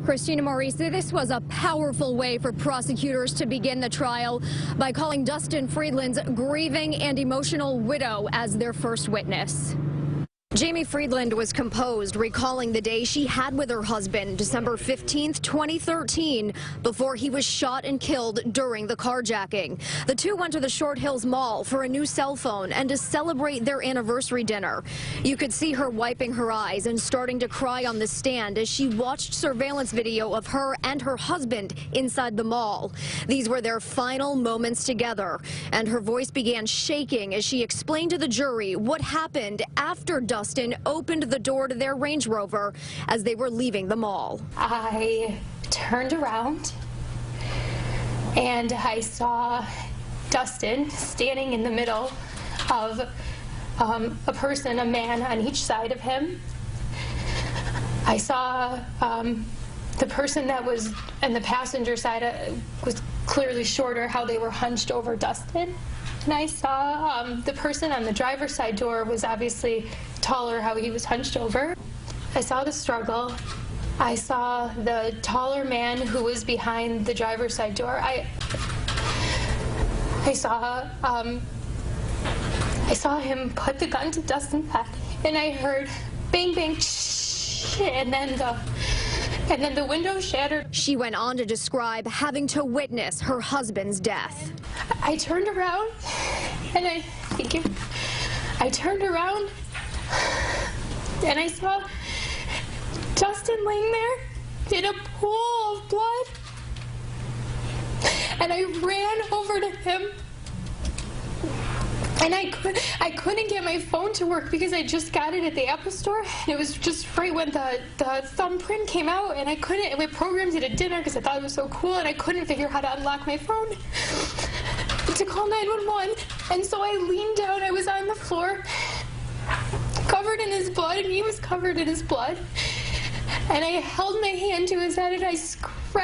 Christina Maurice, this was a powerful way for prosecutors to begin the trial by calling Dustin Friedland's grieving and emotional widow as their first witness. Jamie Friedland was composed, recalling the day she had with her husband, December 15th, 2013, before he was shot and killed during the carjacking. The two went to the Short Hills Mall for a new cell phone and to celebrate their anniversary dinner. You could see her wiping her eyes and starting to cry on the stand as she watched surveillance video of her and her husband inside the mall. These were their final moments together, and her voice began shaking as she explained to the jury what happened after Dustin opened the door to their Range Rover as they were leaving the mall. I turned around and I saw Dustin standing in the middle of a person, a man on each side of him. I saw the person that was in the passenger side was clearly shorter, how they were hunched over Dustin. And I saw the person on the driver's side door was obviously taller, how he was hunched over. I saw the struggle. I saw the taller man who was behind the driver's side door. I saw him put the gun to Dustin's head, and I heard bang, bang, shh, and then the window shattered. She went on to describe having to witness her husband's death. I turned around, and I turned around, and I saw Dustin laying there in a pool of blood, and I ran over to him, and I couldn't get my phone to work because I just got it at the Apple Store. It was just right when the thumbprint came out, and I couldn't. We programmed it at dinner because I thought it was so cool, and I couldn't figure out how to unlock my phone to call 911. And so I leaned down. I was on the floor, covered in his blood, and he was covered in his blood. And I held my hand to his head, and I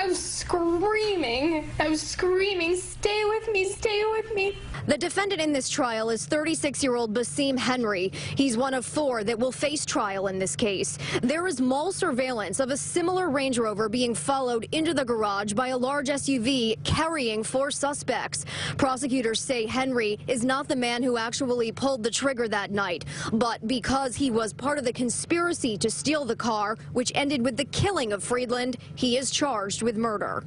was screaming. I was screaming, "Stay with me, stay with me." The defendant in this trial is 36-year-old Basim Henry. He's one of 4 that will face trial in this case. There is mall surveillance of a similar Range Rover being followed into the garage by a large SUV carrying 4 suspects. Prosecutors say Henry is not the man who actually pulled the trigger that night, but because he was part of the conspiracy to steal the car, which ended with the killing of Friedland, he is charged with murder.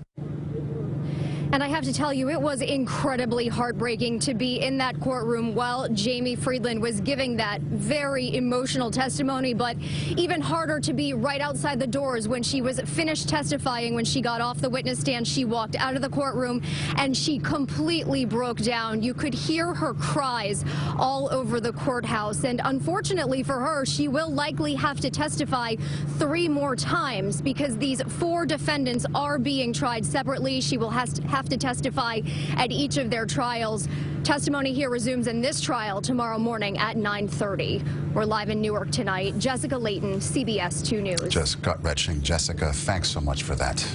And I have to tell you, it was incredibly heartbreaking to be in that courtroom while Jamie Friedland was giving that very emotional testimony, but even harder to be right outside the doors when she was finished testifying. When she got off the witness stand, she walked out of the courtroom and she completely broke down. You could hear her cries all over the courthouse, and unfortunately for her, she will likely have to testify 3 more times because these 4 defendants are being tried separately. She will have to testify at each of their trials. Testimony here resumes in this trial tomorrow morning at 9:30. We're live in Newark tonight. Jessica Layton, CBS 2 News. Just gut-wrenching. Jessica, thanks so much for that.